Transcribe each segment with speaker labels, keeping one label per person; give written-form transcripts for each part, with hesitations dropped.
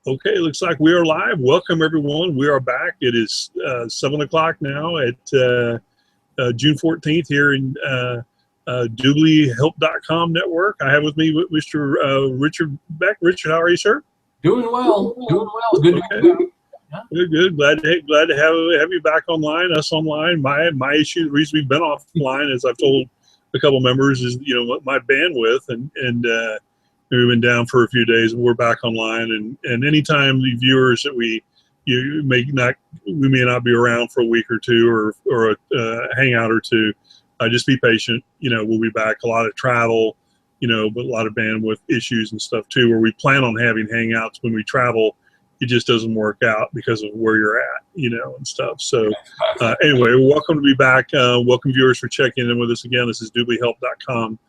Speaker 1: Okay, looks like we are live. Welcome, everyone. We are back. It is 7 o'clock now at June 14th here in DubLiHelp.com network. I have with me Mr. Richard Beck. Richard, how are you, sir?
Speaker 2: Doing well. Doing well. Good to be back.
Speaker 1: Good, good. Glad to have you back online, us online. My issue, the reason we've been offline, as I've told a couple members, is my bandwidth and we've been down for a few days, and we're back online. And anytime the viewers that we may not be around for a week or two or a hangout or two, just be patient. We'll be back. A lot of travel, but a lot of bandwidth issues and stuff too. Where we plan on having hangouts when we travel, it just doesn't work out because of where you're at, and stuff. So anyway, welcome to be back. Welcome viewers for checking in with us again. This is DubLiHelp.com.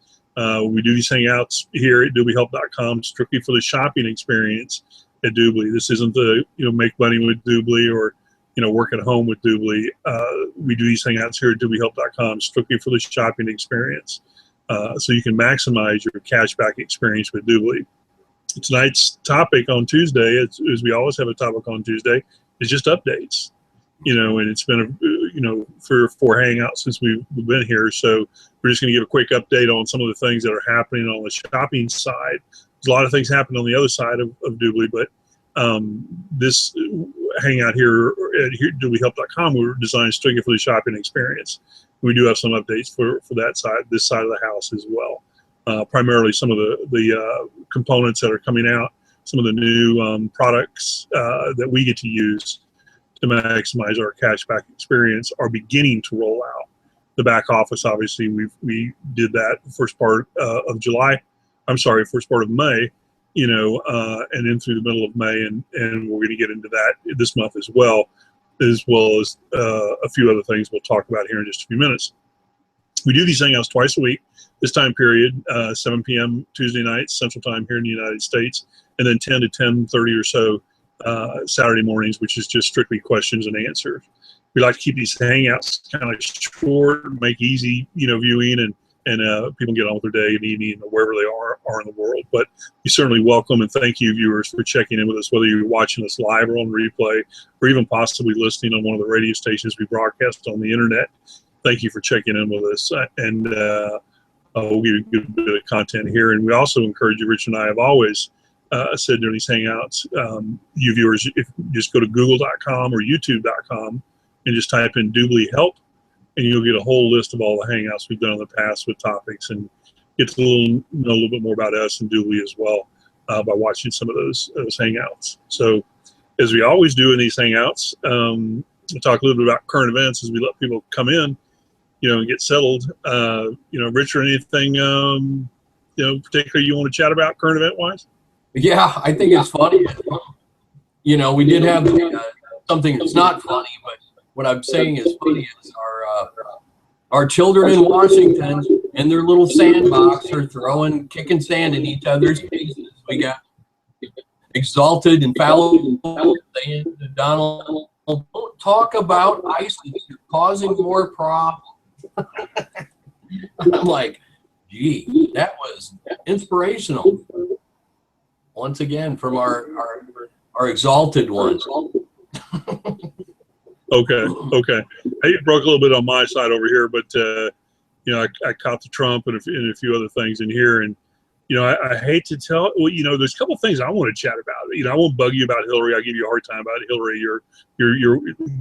Speaker 1: We do these hangouts here at DubLiHelp.com strictly for the shopping experience at DubLi. This isn't the make money with DubLi or work at home with DubLi. We do these hangouts here at DubLiHelp.com strictly for the shopping experience, so you can maximize your cashback experience with DubLi. Tonight's topic on Tuesday, as we always have a topic on Tuesday, is just updates. And it's been three or four hangouts since we've been here. So we're just going to give a quick update on some of the things that are happening on the shopping side. There's a lot of things happening on the other side of DubLi, but this hangout here at DubLiHelp.com, we're designed strictly for the shopping experience. We do have some updates for this side of the house as well. Primarily some of the components that are coming out, some of the new products that we get to use to maximize our cashback experience are beginning to roll out. The back office, obviously, we did that first part of first part of May, and then through the middle of May, and we're going to get into that this month as well as a few other things we'll talk about here in just a few minutes. We do these hangouts twice a week, this time period, 7 p.m. Tuesday nights, Central Time here in the United States, and then 10 to 10:30 or so Saturday mornings, which is just strictly questions and answers. We like to keep these hangouts kind of short, make easy, viewing, and people get on with their day and evening or wherever they are in the world. But we certainly welcome and thank you, viewers, for checking in with us, whether you're watching us live or on replay, or even possibly listening on one of the radio stations we broadcast on the internet. Thank you for checking in with us, and we'll give you a good bit of content here. And we also encourage you, Rich and I have always said during these hangouts, you viewers, if you just go to google.com or youtube.com and just type in DubLi Help, and you'll get a whole list of all the hangouts we've done in the past with topics, and get to know a little bit more about us and DubLi as well by watching some of those hangouts. So as we always do in these hangouts, we'll talk a little bit about current events as we let people come in, and get settled. Richard, anything, particularly you want to chat about current event wise?
Speaker 2: Yeah, I think it's funny. We did have something that's not funny, but what I'm saying is funny is our children in Washington in their little sandbox are kicking sand in each other's faces. We got exalted and foul saying to Donald, "Don't talk about ISIS. You're causing more problems." I'm like, gee, that was inspirational. Once again, from our exalted ones.
Speaker 1: Okay. I broke a little bit on my side over here, but I caught the Trump and a few other things in here, and I hate to tell. Well, there's a couple of things I want to chat about. I won't bug you about Hillary. I'll give you a hard time about Hillary, your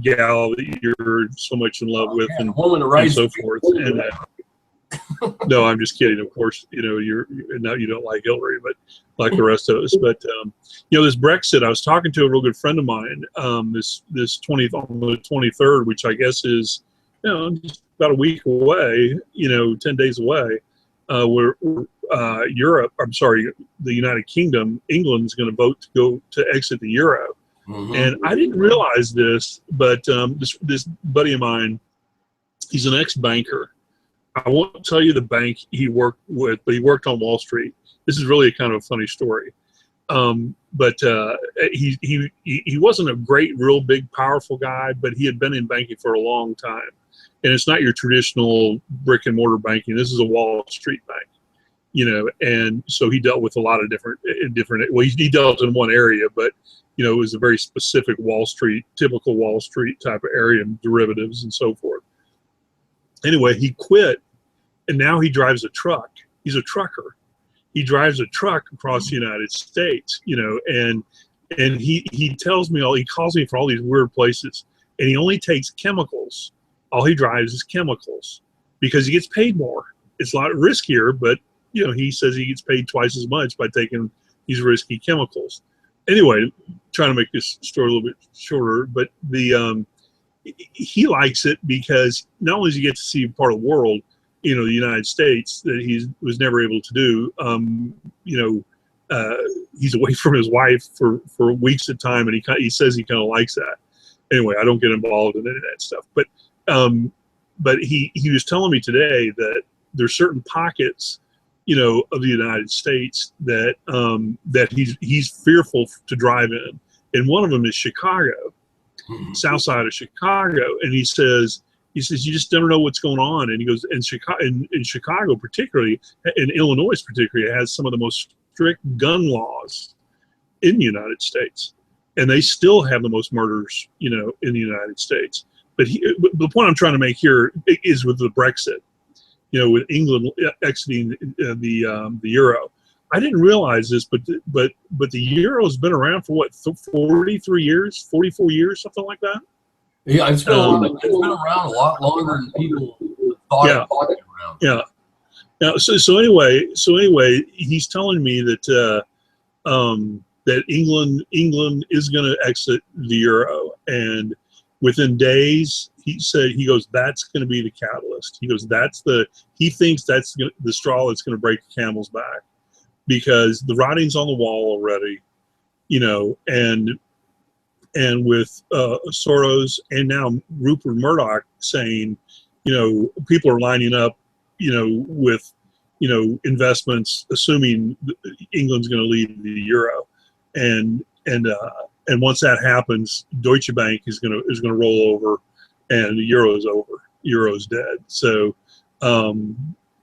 Speaker 1: gal that you're so much in love with, and so forth. And no, I'm just kidding. Of course, you don't like Hillary, but like the rest of us. But this Brexit, I was talking to a real good friend of mine. This 20th on the 23rd, which I guess is just about a week away. 10 days away. Where the United Kingdom, England's going to vote to exit the euro. Mm-hmm. And I didn't realize this, but this buddy of mine, he's an ex-banker. I won't tell you the bank he worked with, but he worked on Wall Street. This is really kind of a funny story. But he wasn't a great, real big, powerful guy, but he had been in banking for a long time. And it's not your traditional brick and mortar banking. This is a Wall Street bank. you know, and so he dealt with a lot of different, well, he dealt in one area, but, you know, it was a very specific Wall Street, typical Wall Street type of area, and derivatives and so forth. Anyway, he quit, and now he drives a truck. He's a trucker. He drives a truck across the United States, you know, and he tells me he calls me for all these weird places, and he only takes chemicals. All he drives is chemicals because he gets paid more. It's a lot riskier, but, you know, he says he gets paid twice as much by taking these risky chemicals. Anyway, trying to make this story a little bit shorter, but he likes it because not only does he get to see part of the world, you know, the United States, that he was never able to do. You know, he's away from his wife for weeks at a time, and he says he kind of likes that. Anyway, I don't get involved in any of that stuff, but he was telling me today that there's certain pockets, you know, of the United States that that he's fearful to drive in, and one of them is Chicago, south side of Chicago, and he says you just never know what's going on, and he goes, in Chicago particularly, in Illinois particularly, it has some of the most strict gun laws in the United States, and they still have the most murders, you know, in the United States. But the point I'm trying to make here is with the Brexit, you know, with England exiting the euro. I didn't realize this, but the euro's been around for what, 43 years, 44 years, something like that.
Speaker 2: Yeah, it's been around a lot longer than people thought it was around.
Speaker 1: Yeah. Now, so anyway, he's telling me that that England is going to exit the euro, and within days, he goes, that's going to be the catalyst. He goes, he thinks that's the straw that's going to break the camel's back, because the writing's on the wall already, you know, and with Soros and now Rupert Murdoch saying, you know, people are lining up, you know, with, you know, investments, assuming England's going to leave the euro, and once that happens, Deutsche Bank is going to roll over, and the euro is over. Euro's dead. So, you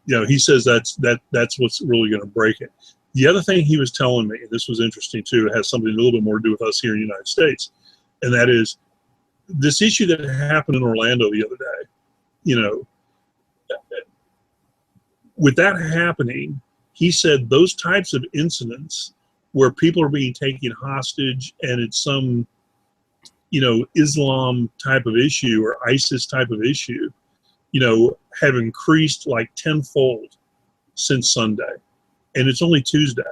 Speaker 1: know, he says that's what's really going to break it. The other thing he was telling me, this was interesting too, it has something a little bit more to do with us here in the United States, and that is this issue that happened in Orlando the other day. You know, with that happening, he said those types of incidents where people are being taken hostage and it's some, you know, Islam type of issue or ISIS type of issue, you know, have increased like tenfold since Sunday. And it's only Tuesday.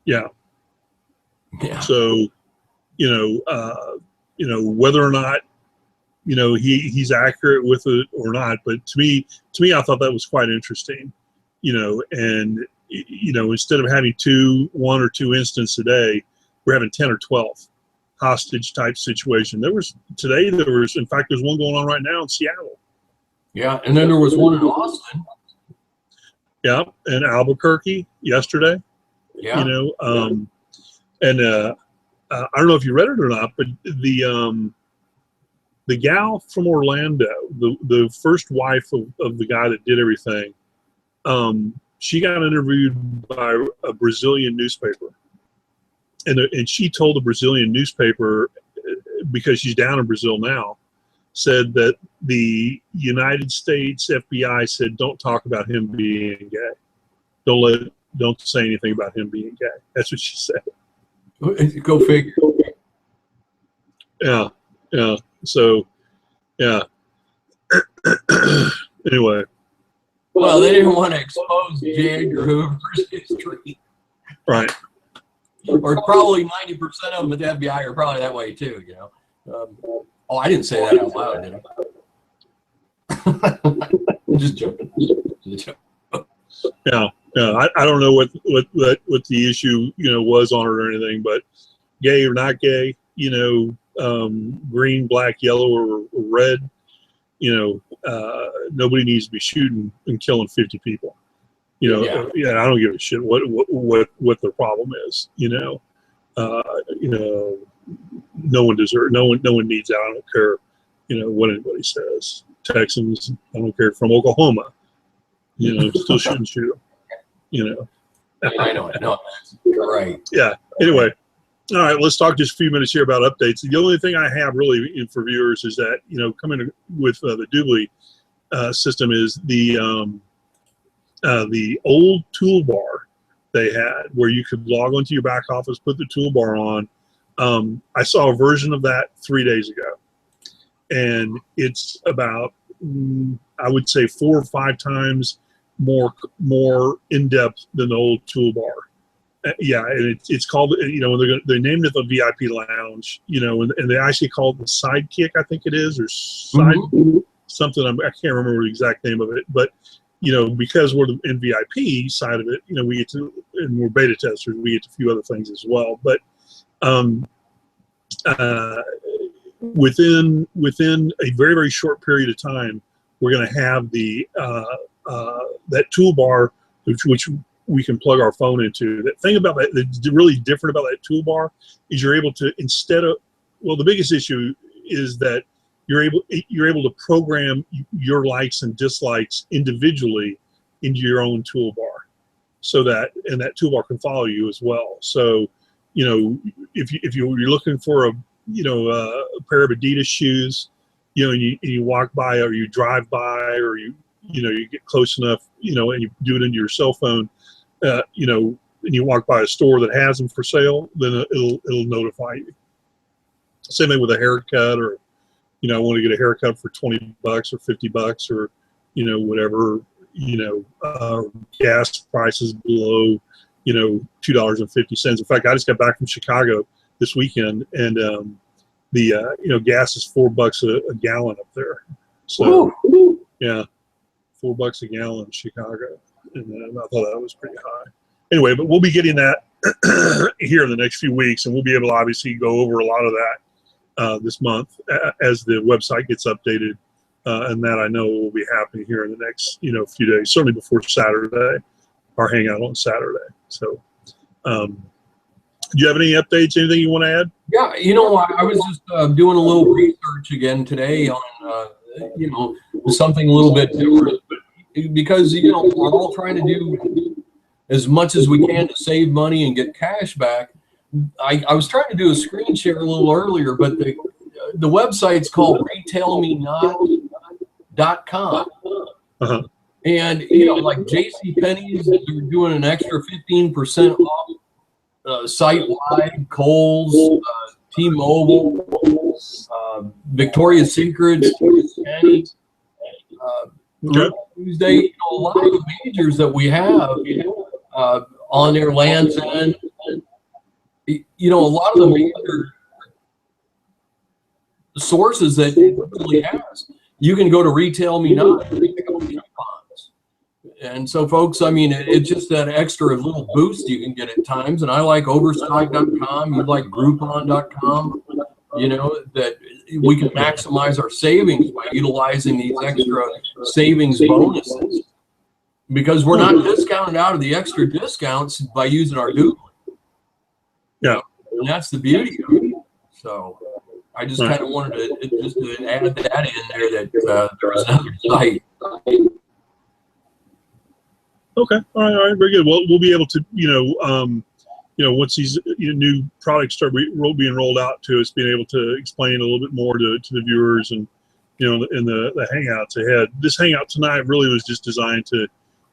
Speaker 1: Yeah. So, you know, whether or not, you know, he's accurate with it or not, but to me, I thought that was quite interesting, you know, and, you know, instead of having one or two incidents a day, we're having 10 or 12 hostage type situation. In fact, there's one going on right now in Seattle.
Speaker 2: Yeah. And then there was one in Austin.
Speaker 1: Yeah. And Albuquerque yesterday.
Speaker 2: Yeah.
Speaker 1: You know, and I don't know if you read it or not, but the gal from Orlando, the first wife of the guy that did everything, she got interviewed by a Brazilian newspaper, and she told the Brazilian newspaper, because she's down in Brazil now, said that the United States FBI said, don't talk about him being gay. Don't say anything about him being gay. That's what she said.
Speaker 2: Go figure.
Speaker 1: Yeah. So, yeah. Anyway.
Speaker 2: Well, they didn't want to expose J. Edgar Hoover's history.
Speaker 1: Right.
Speaker 2: Or probably 90% of them at the FBI are probably that way too, you know. Oh, I didn't say that out loud, did I? Just joking.
Speaker 1: Yeah. I don't know what the issue, you know, was on it or anything, but gay or not gay, you know, green, black, yellow, or red, you know, nobody needs to be shooting and killing 50 people. You know, yeah, I don't give a shit what the problem is. You know, no one needs that. I don't care, you know, what anybody says. Texans, I don't care, from Oklahoma, Still shouldn't shoot them.
Speaker 2: I know. Right.
Speaker 1: Yeah. Anyway, all right. Let's talk just a few minutes here about updates. The only thing I have really for viewers is that coming with the DubLi system is the old toolbar they had, where you could log onto your back office, put the toolbar on. I saw a version of that 3 days ago, and it's about I would say 4 or 5 times more in depth than the old toolbar. Yeah, and it's called, they named it the VIP Lounge, and they actually call it the Sidekick, I think it is, or something. I can't remember the exact name of it, but because we're in VIP side of it, we get to, and we're beta testers, we get to a few other things as well. But within a very, very short period of time, we're going to have the that toolbar which we can plug our phone into. The thing about that that's really different about that toolbar is you're able to, instead of, the biggest issue is that you're able to program your likes and dislikes individually into your own toolbar, so that toolbar can follow you as well. So if you're looking for a pair of Adidas shoes, and you walk by, or you drive by, or you get close enough, and you do it into your cell phone, and you walk by a store that has them for sale, then it'll notify you. Same thing with a haircut, or I want to get a haircut for $20 or $50, or whatever. Gas prices below $2.50. In fact, I just got back from Chicago this weekend, and the gas is $4 a gallon up there. So yeah, $4 a gallon in Chicago, and I thought that was pretty high. Anyway, but we'll be getting that here in the next few weeks, and we'll be able to obviously go over a lot of that this month as the website gets updated, and that I know will be happening here in the next few days, certainly before Saturday, our hangout on Saturday. So do you have any updates, anything you want to add?
Speaker 2: Yeah, I was just doing a little research again today on something a little bit different, because we're all trying to do as much as we can to save money and get cash back. I was trying to do a screen share a little earlier, but the website's called retailmenot.com. And like JCPenney's, they're doing an extra 15% off site-wide. Kohl's, T-Mobile, Victoria's Secret, Penny, Tuesday. A lot of the majors that we have on their Land's End. A lot of the major sources that it really has. You can go to Retail Me Not and pick up coupons. And so, folks, it's just that extra little boost you can get at times. And I like Overstock.com. You like Groupon.com. That we can maximize our savings by utilizing these extra savings bonuses, because we're not discounted out of the extra discounts by using our DubLi.
Speaker 1: Yeah,
Speaker 2: and that's the beauty of it. So I just kind of wanted to add that in there, that there's another site.
Speaker 1: Okay, all right, very good. Well, we'll be able to, once these new products start being rolled out to us, being able to explain a little bit more to the viewers, and in the hangouts ahead. This hangout tonight really was just designed to,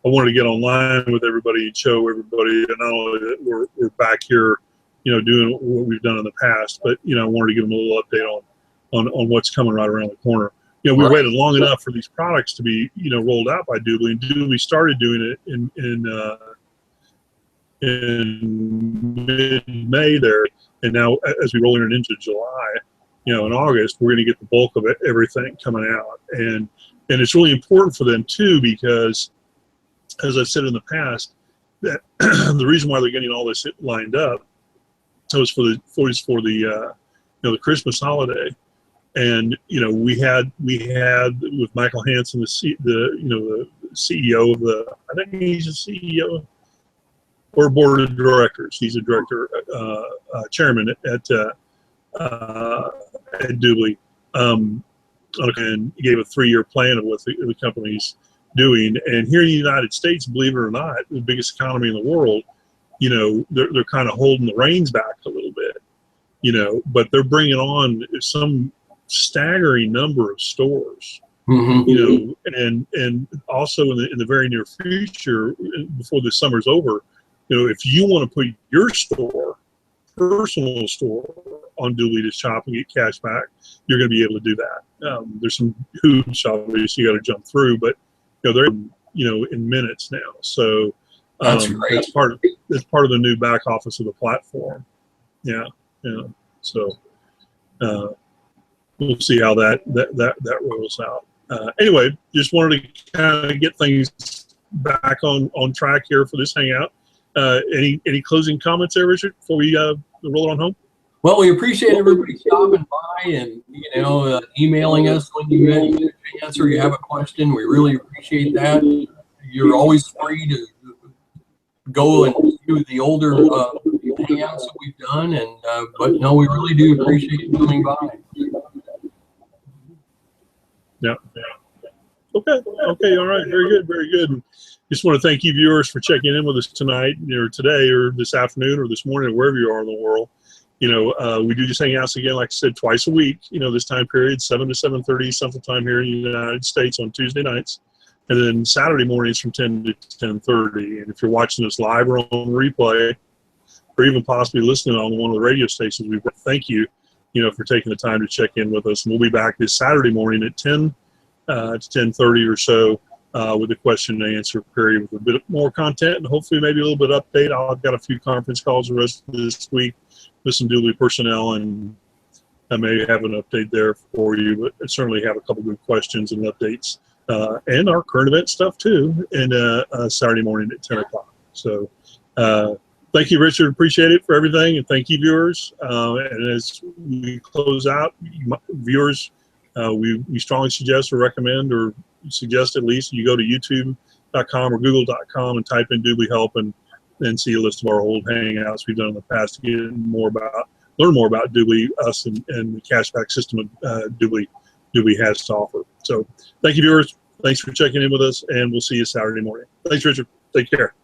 Speaker 1: I wanted to get online with everybody and show everybody, and not only that we're back here, doing what we've done in the past, but I wanted to give them a little update on what's coming right around the corner. We waited long enough for these products to be rolled out by DubLi, and DubLi started doing it in mid-May there, and now as we roll into July, in August, we're going to get the bulk of everything coming out, and it's really important for them too, because as I've said in the past, that the reason why they're getting all this lined up was for the the Christmas holiday. And we had with Michael Hansen, the CEO of I think he's a CEO or board of directors. He's a director, chairman at DubLi, and he gave a 3-year plan of what the company's doing. And here in the United States, believe it or not, the biggest economy in the world, you know, they're kind of holding the reins back a little bit, you know, but they're bringing on some staggering number of stores,
Speaker 2: Mm-hmm.
Speaker 1: you know, and also in the very near future, before the summer's over, you know, if you want to put your personal store on DubLi to shop and get cash back, you're going to be able to do that. There's some hoops obviously you got to jump through, but you know, they're, you know, in minutes now. So
Speaker 2: That's great.
Speaker 1: that's part of the new back office of the platform. Yeah. So we'll see how that rolls out. Anyway, just wanted to kind of get things back on track here for this hangout. Any closing comments there, Richard, before we roll it on home?
Speaker 2: Well, we appreciate everybody stopping by and, you know, emailing us when you get a chance or you have a question. We really appreciate that. You're always free to go and do the older hangouts that we've done, and but no, we really do appreciate you coming by.
Speaker 1: Yeah. Okay. All right. Very good. Just want to thank you viewers for checking in with us tonight, or today, or this afternoon, or this morning, or wherever you are in the world. You know, we do these hangouts again, like I said, twice a week. You know, this time period, 7 to 7:30 Central Time here in the United States on Tuesday nights, and then Saturday mornings from 10 to 10:30. And if you're watching us live or on replay, or even possibly listening on one of the radio stations, we thank you, you know, for taking the time to check in with us. And we'll be back this Saturday morning at 10 to 10:30 or so with a question and answer period with a bit more content and hopefully maybe a little bit of update. I've got a few conference calls the rest of this week with some DubLi personnel, and I may have an update there for you, but I certainly have a couple good questions and updates and our current event stuff too, and Saturday morning at 10 o'clock. So thank you, Richard. Appreciate it for everything. And thank you, viewers. And as we close out, viewers, we strongly suggest or recommend or suggest at least you go to youtube.com or google.com and type in DubLiHelp and see a list of our old hangouts we've done in the past to learn more about DubLi, us, and the cashback system DubLi has to offer. So thank you, viewers. Thanks for checking in with us, and we'll see you Saturday morning. Thanks, Richard. Take care.